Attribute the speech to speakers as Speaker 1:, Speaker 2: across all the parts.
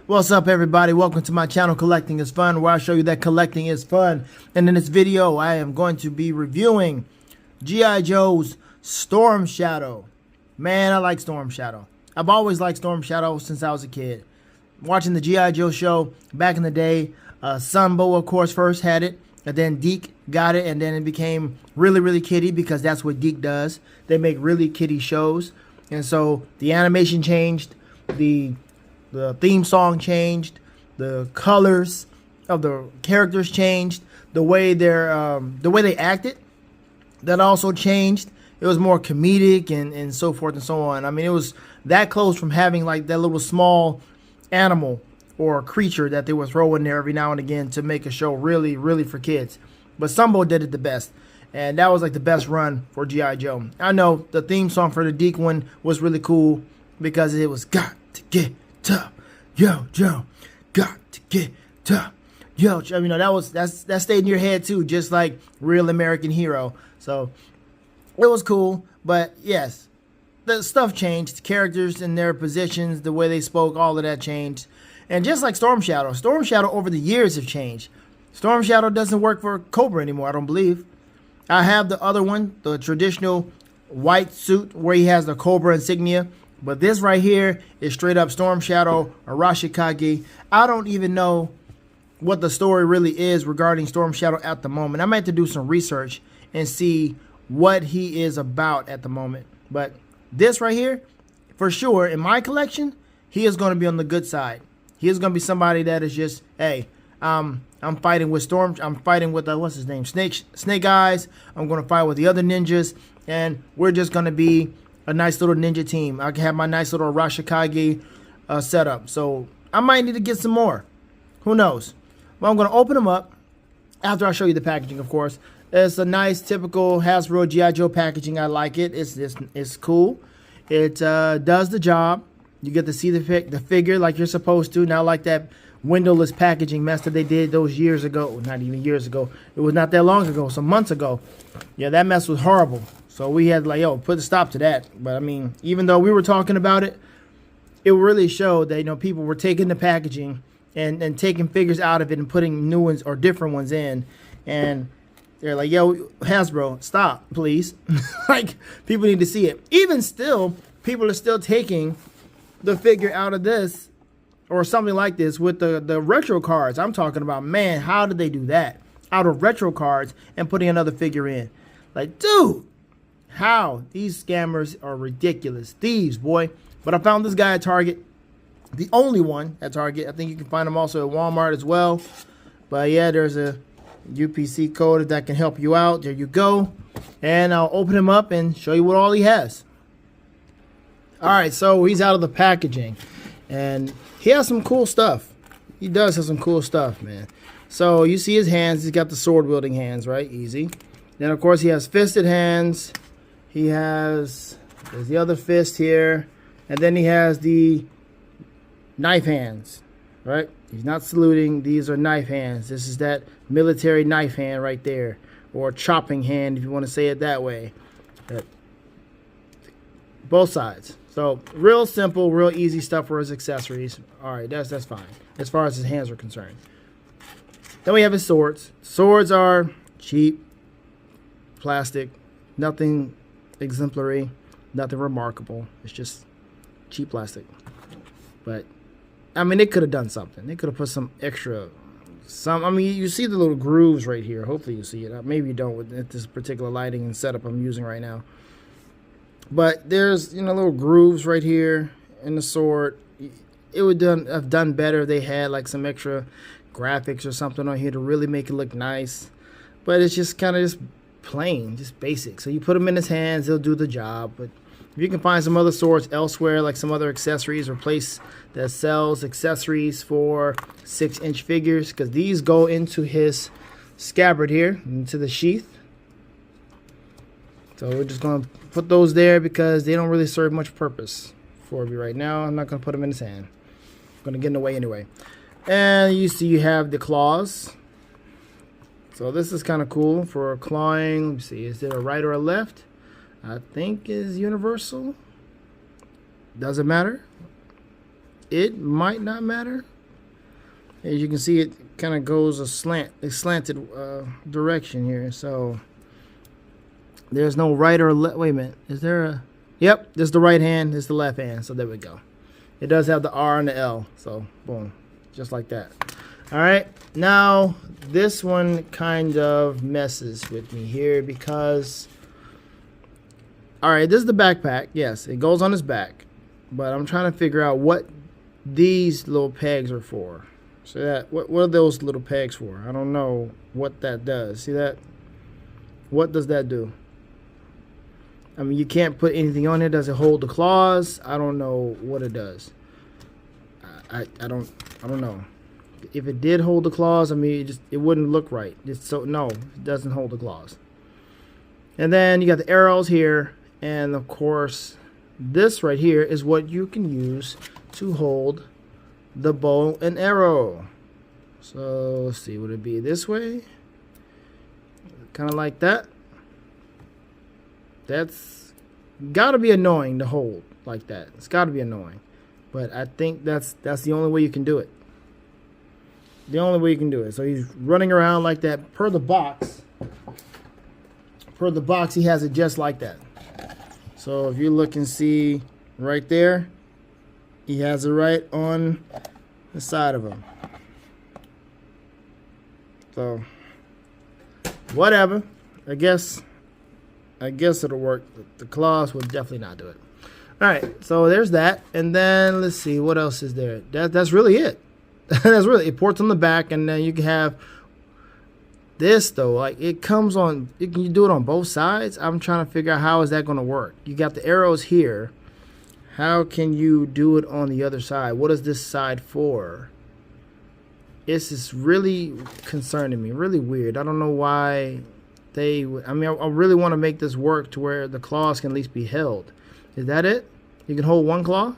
Speaker 1: What's up, everybody? Welcome to my channel, Collecting is Fun, where I show you that collecting is fun. And in this video, I am going to be reviewing G.I. Joe's Storm Shadow. Man, I like Storm Shadow. I've always liked Storm Shadow since I was a kid. Watching the G.I. Joe show back in the day, Sunbow, of course, first had it. And then Deke got it, and then it became really, really kiddie because that's what Deke does. They make really kiddie shows. And so the animation changed, the theme song changed, the colors of the characters changed, the way they acted, that also changed. It was more comedic and so forth and so on. I mean, it was that close from having like that little small animal or creature that they would throw in there every now and again to make a show really, really for kids. But Sunbow did it the best, and that was like the best run for G.I. Joe. I know the theme song for the Deke one was really cool because it was got to get tough, yo Joe, got to get tough, yo Joe. You know, that stayed in your head too, just like Real American Hero. So it was cool. But yes, the stuff changed, the characters and their positions, the way they spoke, all of that changed. And just like Storm Shadow over the years have changed. Storm Shadow doesn't work for Cobra anymore, I don't believe. I have the other one, the traditional white suit where he has the Cobra insignia. But this right here is straight up Storm Shadow Arashikage. I don't even know what the story really is regarding Storm Shadow at the moment. I might have to do some research and see what he is about at the moment. But this right here, for sure, in my collection, he is going to be on the good side. He is going to be somebody that is just, hey, I'm fighting with what's his name? Snake Eyes. I'm going to fight with the other ninjas, and we're just going to be a nice little ninja team. I can have my nice little Arashikage setup. So I might need to get some more. Who knows? Well, I'm going to open them up after I show you the packaging, of course. It's a nice, typical Hasbro G.I. Joe packaging. I like it. It's cool. It does the job. You get to see the figure like you're supposed to. Not like that windowless packaging mess that they did those years ago. Not even years ago. It was not that long ago. Some months ago. Yeah, that mess was horrible. So we had like, yo, put a stop to that. But I mean, even though we were talking about it, it really showed that, you know, people were taking the packaging and taking figures out of it and putting new ones or different ones in. And they're like, yo, Hasbro, stop, please. Like, people need to see it. Even still, people are still taking the figure out of this or something like this with the retro cards. I'm talking about, man, how did they do that? Out of retro cards and putting another figure in. Like, dude. How? These scammers are ridiculous. Thieves, boy. But I found this guy at Target. The only one at Target. I think you can find him also at Walmart as well. But yeah, there's a UPC code that can help you out. There you go. And I'll open him up and show you what all he has. Alright, so he's out of the packaging. And he has some cool stuff. He does have some cool stuff, man. So you see his hands. He's got the sword wielding hands, right? Easy. Then, of course, he has fisted hands. He has, there's the other fist here, and then he has the knife hands, right? He's not saluting. These are knife hands. This is that military knife hand right there, or chopping hand if you want to say it that way. Both sides. So real simple, real easy stuff for his accessories. All right, that's fine as far as his hands are concerned. Then we have his swords. Swords are cheap, plastic, nothing exemplary, nothing remarkable. It's just cheap plastic. But I mean, they could have done something. They could have put some extra, I mean, you see the little grooves right here. Hopefully you see it. Maybe you don't with this particular lighting and setup I'm using right now. But there's, you know, little grooves right here in the sword. It would have done better if they had like some extra graphics or something on here to really make it look nice. But it's just kind of just plain, just basic. So you put them in his hands, they'll do the job. But if you can find some other swords elsewhere, like some other accessories or place that sells accessories for 6-inch figures, because these go into his scabbard here, into the sheath. So we're just going to put those there because they don't really serve much purpose for me right now. I'm not going to put them in his hand. I'm going to get in the way anyway. And you see you have the claws. So this is kind of cool for clawing. Let me see, is there a right or a left? I think is universal. Doesn't matter. It might not matter. As you can see, it kind of goes a slanted direction here. So there's no right or left. Wait a minute. Is there a? Yep, this is the right hand. This is the left hand. So there we go. It does have the R and the L. So boom, just like that. All right. Now this one kind of messes with me here because. All right, this is the backpack. Yes, it goes on his back, but I'm trying to figure out what these little pegs are for. So that what are those little pegs for? I don't know what that does. See that? What does that do? I mean, you can't put anything on it. Does it hold the claws? I don't know what it does. I don't know. If it did hold the claws, I mean, it wouldn't look right. No, it doesn't hold the claws. And then you got the arrows here. And of course, this right here is what you can use to hold the bow and arrow. So let's see, would it be this way? Kind of like that. That's gotta be annoying to hold like that. It's gotta be annoying. But I think that's the only way you can do it. The only way you can do it. So he's running around like that per the box. Per the box, he has it just like that. So if you look and see right there, he has it right on the side of him. So whatever. I guess it'll work. The claws will definitely not do it. All right, so there's that. And then let's see, what else is there? That's really it. That's really it. Ports on the back, and then you can have this though, like it comes on, you can do it on both sides. I'm trying to figure out how is that going to work. You got the arrows here. How can you do it on the other side? What is this side for? This is really concerning me. Really weird. I don't know why they. I mean, I really want to make this work to where the claws can at least be held. Is that it? You can hold one claw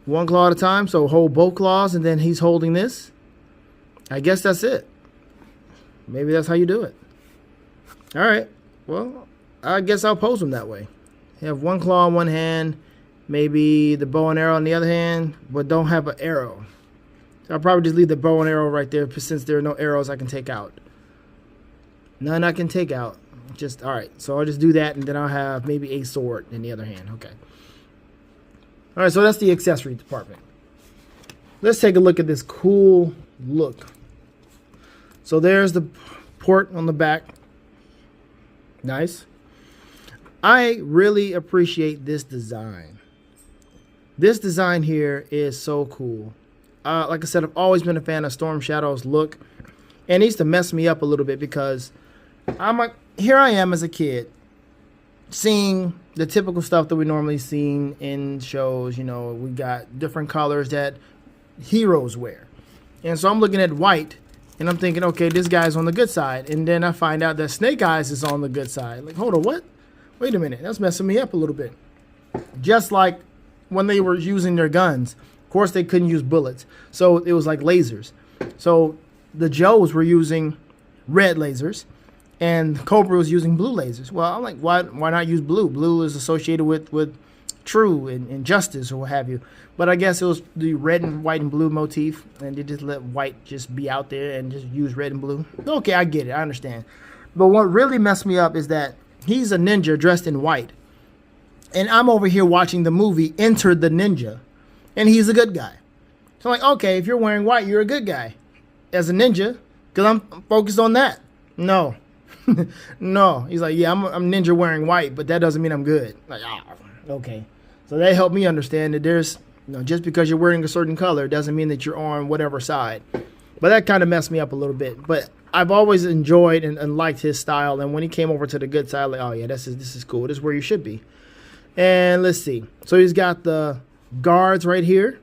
Speaker 1: at a time. So hold both claws, and then he's holding this. I guess that's it. Maybe that's how you do it. All right. Well, I guess I'll pose them that way. You have one claw in one hand, maybe the bow and arrow in the other hand, but don't have an arrow. So I'll probably just leave the bow and arrow right there since there are no arrows I can take out. None I can take out. All right. So I'll just do that, and then I'll have maybe a sword in the other hand. Okay. All right. So that's the accessory department. Let's take a look at this cool look. So there's the port on the back. Nice. I really appreciate this design. This design here is so cool. Like I said, I've always been a fan of Storm Shadow's look. And it needs to mess me up a little bit because here I am as a kid seeing the typical stuff that we normally see in shows. You know, we got different colors that heroes wear. And so I'm looking at white. And I'm thinking, okay, this guy's on the good side. And then I find out that Snake Eyes is on the good side. Like, hold on, what? Wait a minute. That's messing me up a little bit. Just like when they were using their guns. Of course, they couldn't use bullets. So it was like lasers. So the Joes were using red lasers. And Cobra was using blue lasers. Well, I'm like, why not use blue? Blue is associated with true and justice or what have you. But I guess it was the red and white and blue motif, and they just let white just be out there and just use red and blue. Okay, I get it. I understand. But what really messed me up is that he's a ninja dressed in white. And I'm over here watching the movie Enter the Ninja, and he's a good guy. So I'm like, okay, if you're wearing white, you're a good guy as a ninja, because I'm focused on that. No. No. He's like, yeah, I'm ninja wearing white, but that doesn't mean I'm good. Like, okay. So that helped me understand that there's, just because you're wearing a certain color doesn't mean that you're on whatever side. But that kind of messed me up a little bit. But I've always enjoyed and liked his style. And when he came over to the good side, like, oh yeah, this is cool. This is where you should be. And let's see. So he's got the guards right here.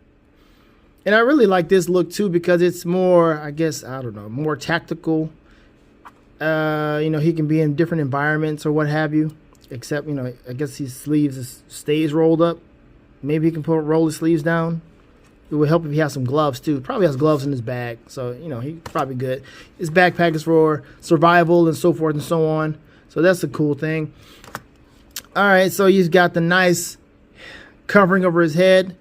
Speaker 1: And I really like this look too because it's more, I guess, I don't know, more tactical. He can be in different environments or what have you. Except, I guess his sleeves stays rolled up. Maybe he can roll his sleeves down. It would help if he has some gloves too. Probably has gloves in his bag, so he's probably good. His backpack is for survival and so forth and so on. So that's a cool thing. All right, so he's got the nice covering over his head.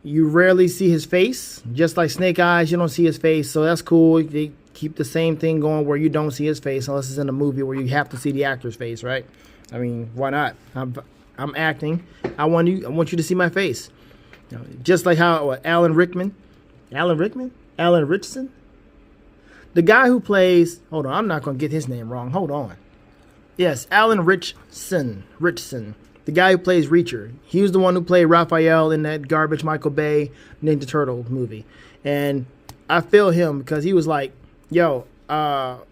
Speaker 1: You rarely see his face. Just like Snake Eyes, you don't see his face. So that's cool. They keep the same thing going where you don't see his face unless it's in a movie where you have to see the actor's face, right? I mean, why not? I'm acting. I want you to see my face. You know, just like how Alan Richson, the guy who plays. Hold on, I'm not gonna get his name wrong. Hold on. Yes, Alan Richson, the guy who plays Reacher. He was the one who played Raphael in that garbage Michael Bay Ninja Turtle movie, and I feel him because he was like, yo.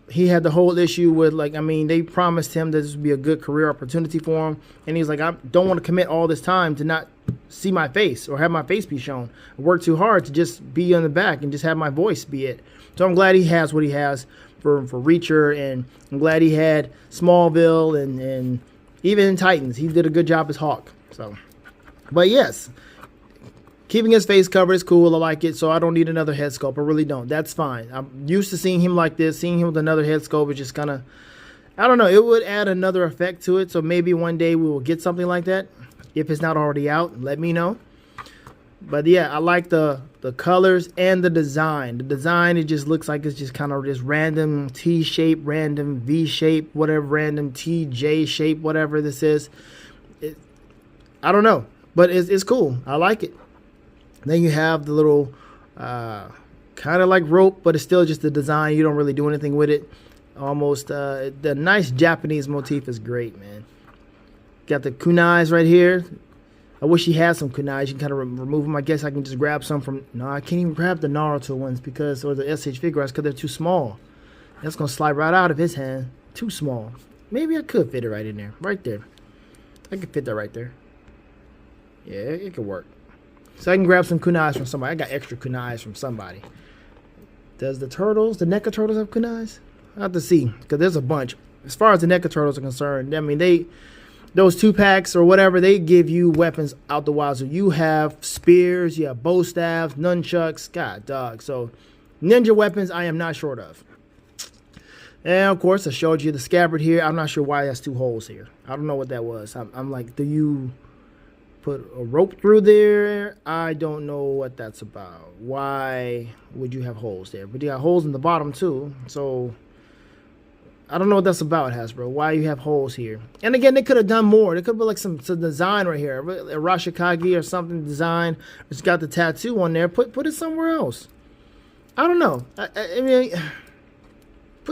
Speaker 1: He had the whole issue with, like, I mean, they promised him that this would be a good career opportunity for him, and he's like, I don't want to commit all this time to not see my face or have my face be shown. I work too hard to just be on the back and just have my voice be it. So I'm glad he has what he has for Reacher, and I'm glad he had Smallville and even in Titans. He did a good job as Hawk. So, but yes, keeping his face covered is cool. I like it, so I don't need another head sculpt. I really don't. That's fine. I'm used to seeing him like this. Seeing him with another head sculpt is just kind of, I don't know. It would add another effect to it, so maybe one day we will get something like that. If it's not already out, let me know. But yeah, I like the colors and the design. The design, it just looks like it's just kind of this random T shape, random V shape, whatever, random TJ shape, whatever this is. I don't know, but it's cool. I like it. Then you have the little kind of like rope, but it's still just the design. You don't really do anything with it. Almost the nice Japanese motif is great, man. Got the kunais right here. I wish he had some kunais. You can kind of remove them. I guess I can just grab some from. No, I can't even grab the Naruto ones or the SH Figuarts because they're too small. That's gonna slide right out of his hand. Too small. Maybe I could fit it right in there, right there. I could fit that right there. Yeah, it could work. So I can grab some kunais from somebody. I got extra kunais from somebody. Does the NECA turtles have kunais? I have to see, because there's a bunch. As far as the NECA turtles are concerned, I mean, those 2-packs or whatever, they give you weapons out the wazoo. You have spears, you have bow staffs, nunchucks. God, dog. So ninja weapons, I am not short of. And of course, I showed you the scabbard here. I'm not sure why that's 2 holes here. I don't know what that was. I'm like, do you put a rope through there? I don't know what that's about. Why would you have holes there? But you got holes in the bottom too. So I don't know what that's about, Hasbro. Why you have holes here? And again, they could have done more. They could put like some design right here, a Rashikage or something design. It's got the tattoo on there. Put it somewhere else. I don't know. I mean,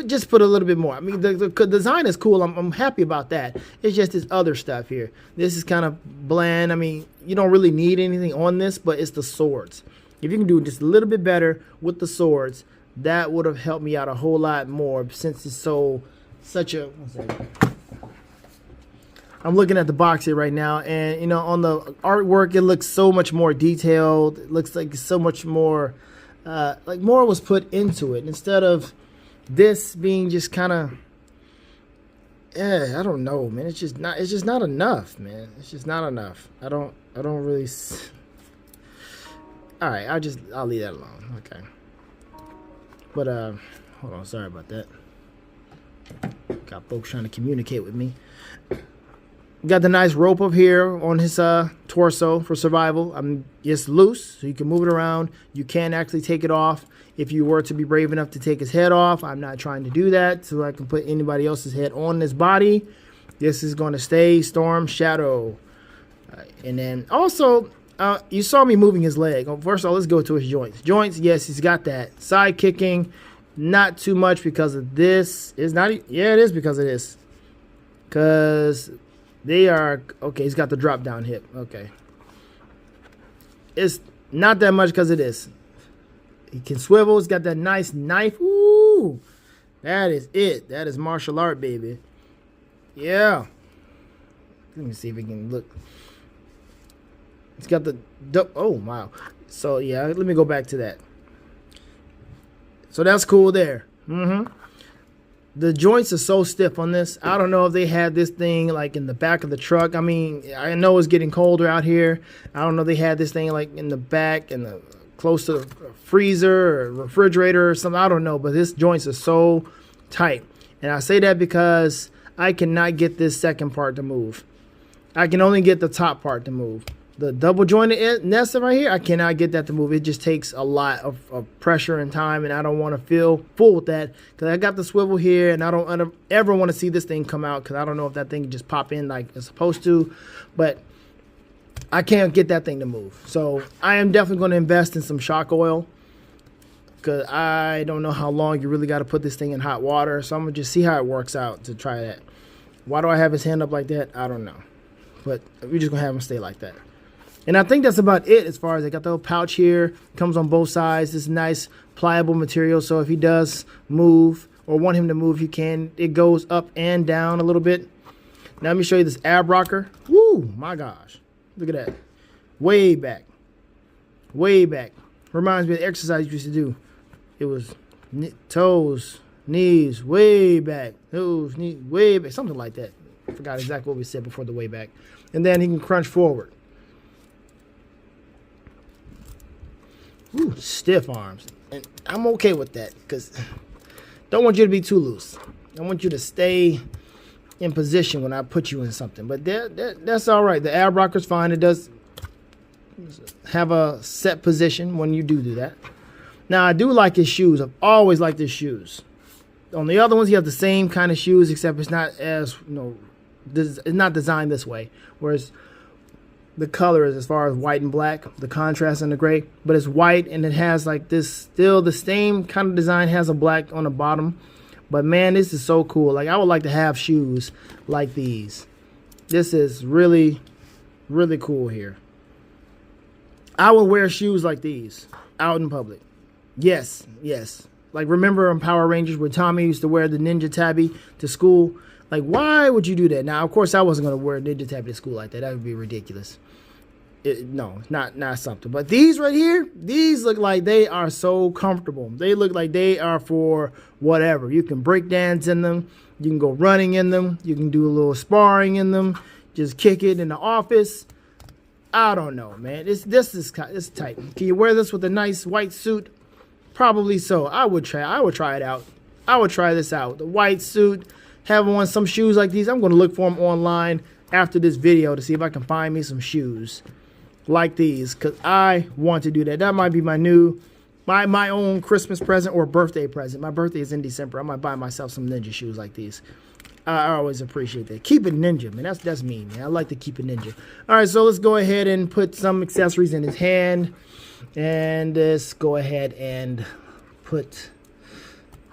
Speaker 1: just put a little bit more. I mean, the design is cool. I'm happy about that. It's just this other stuff here. This is kind of bland. I mean, you don't really need anything on this, but it's the swords. If you can do just a little bit better with the swords, that would have helped me out a whole lot more, since it's such a. I'm looking at the box here right now, and you know, on the artwork, it looks so much more detailed. It looks like so much more, like more was put into it instead of this being just kind of. Yeah, I don't know, man. It's just not enough, man. It's just not enough. I don't really. All right, I'll leave that alone. Okay. But hold on, sorry about that. Got folks trying to communicate with me. Got the nice rope up here on his torso for survival. It's loose, so you can move it around. You can actually take it off if you were to be brave enough to take his head off. I'm not trying to do that, so I can put anybody else's head on his body. This is going to stay Storm Shadow. And then also, you saw me moving his leg. First of all, let's go to his joints. Joints, yes, he's got that. Side kicking, not too much because of this. It's not. Yeah, it is because of this. Because they are okay. He's got the drop down hip. Okay, it's not that much because of this. He can swivel. He's got that nice knife. Ooh, that is it. That is martial art, baby. Yeah. Let me see if we can look. It's got the oh wow. So yeah, let me go back to that. So that's cool there. The joints are so stiff on this. I don't know if they had this thing like in the back of the truck. I mean, I know it's getting colder out here. I don't know if they had this thing like in the back and close to the freezer or refrigerator or something. I don't know, but this joints are so tight. And I say that because I cannot get this second part to move. I can only get the top part to move. The double jointed nest right here, I cannot get that to move. It just takes a lot of pressure and time, and I don't want to feel full with that because I got the swivel here, and I don't ever want to see this thing come out because I don't know if that thing can just pop in like it's supposed to, but I can't get that thing to move. So I am definitely going to invest in some shock oil because I don't know how long you really got to put this thing in hot water. So I'm going to just see how it works out to try that. Why do I have his hand up like that? I don't know. But we're just going to have him stay like that. And I think that's about it as far as I got the little pouch here. Comes on both sides. This nice pliable material. So if he does move or want him to move, he can. It goes up and down a little bit. Now let me show you this ab rocker. Woo, my gosh. Look at that. Way back. Way back. Reminds me of the exercise you used to do. It was toes, knees, way back. Toes, knees, way back. Something like that. I forgot exactly what we said before the way back. And then he can crunch forward. Ooh, stiff arms. And I'm okay with that because don't want you to be too loose. I want you to stay in position when I put you in something. But that's all right. The ab rocker's fine. It does have a set position when you do that. Now, I do like his shoes. I've always liked his shoes. On the other ones, you have the same kind of shoes, except it's not as, it's not designed this way. Whereas the color is as far as white and black, the contrast and the gray, but it's white and it has like this, still the same kind of design, has a black on the bottom. But man, this is so cool. Like I would like to have shoes like these. This is really, really cool here. I would wear shoes like these out in public. Yes, yes. Like remember in Power Rangers where Tommy used to wear the Ninja Tabby to school? Like, why would you do that? Now, of course, I wasn't going to wear a Ninja Tabby to school like that. That would be ridiculous. No, not something. But these right here, these look like they are so comfortable. They look like they are for whatever. You can break dance in them. You can go running in them. You can do a little sparring in them. Just kick it in the office. I don't know, man. This is tight. Can you wear this with a nice white suit? Probably so. I would try it out. I would try this out. The white suit. Have on some shoes like these. I'm going to look for them online after this video to see if I can find me some shoes like these because I want to do that. That might be my own Christmas present or birthday present. My birthday is in December. I might buy myself some ninja shoes like these. I always appreciate that. Keep it ninja, man. That's me, man. I like to keep it ninja. All right, so let's go ahead and put some accessories in his hand. And let's go ahead and put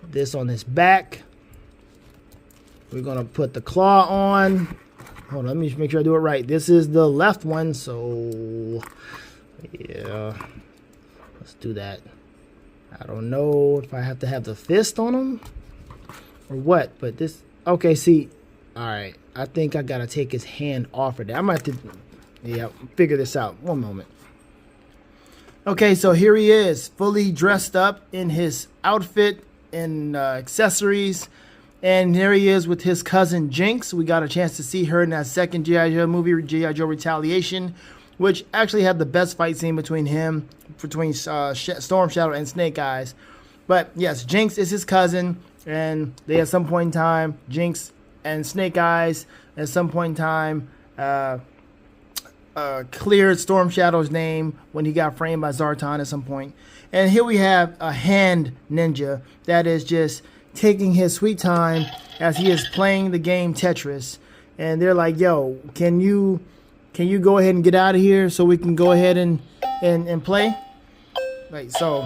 Speaker 1: this on his back. We're going to put the claw on. Hold on, let me make sure I do it right. This is the left one, so yeah. Let's do that. I don't know if I have to have the fist on him or what, but this, okay, see, all right. I think I got to take his hand off of that. I might have to, yeah, figure this out. One moment. Okay, so here he is, fully dressed up in his outfit and accessories. And here he is with his cousin Jinx. We got a chance to see her in that second G.I. Joe movie, G.I. Joe Retaliation, which actually had the best fight scene between Storm Shadow and Snake Eyes. But yes, Jinx is his cousin, and they at some point in time, Jinx and Snake Eyes at some point in time cleared Storm Shadow's name when he got framed by Zartan at some point. And here we have a hand ninja that is just taking his sweet time as he is playing the game Tetris, and they're like, yo, can you go ahead and get out of here so we can go ahead and play? Right, so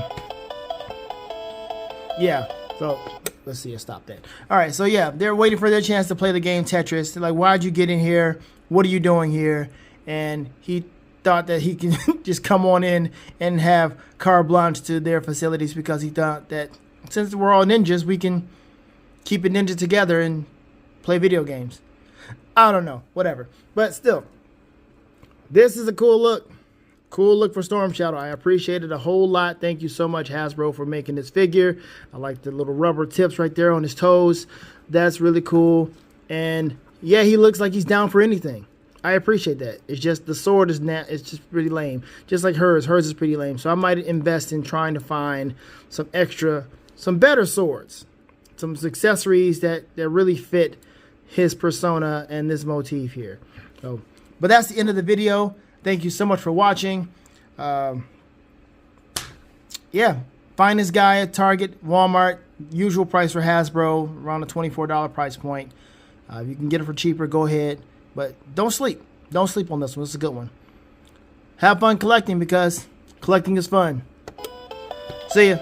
Speaker 1: yeah, so let's see, I stopped that. All right, so yeah, they're waiting for their chance to play the game Tetris. They're like, why'd you get in here? What are you doing here? And he thought that he can just come on in and have carte blanche to their facilities because he thought that since we're all ninjas, we can keep it ninja together and play video games. I don't know, whatever. But still, this is a cool look. Cool look for Storm Shadow. I appreciate it a whole lot. Thank you so much, Hasbro, for making this figure. I like the little rubber tips right there on his toes. That's really cool. And yeah, he looks like he's down for anything. I appreciate that. It's just the sword is it's just pretty lame. Just like hers. Hers is pretty lame. So I might invest in trying to find some better swords, some accessories that really fit his persona and this motif here. So, but that's the end of the video. Thank you so much for watching. Yeah, find this guy at Target, Walmart. Usual price for Hasbro, around the $24 price point. If you can get it for cheaper, go ahead. But don't sleep. Don't sleep on this one. This is a good one. Have fun collecting, because collecting is fun. See ya.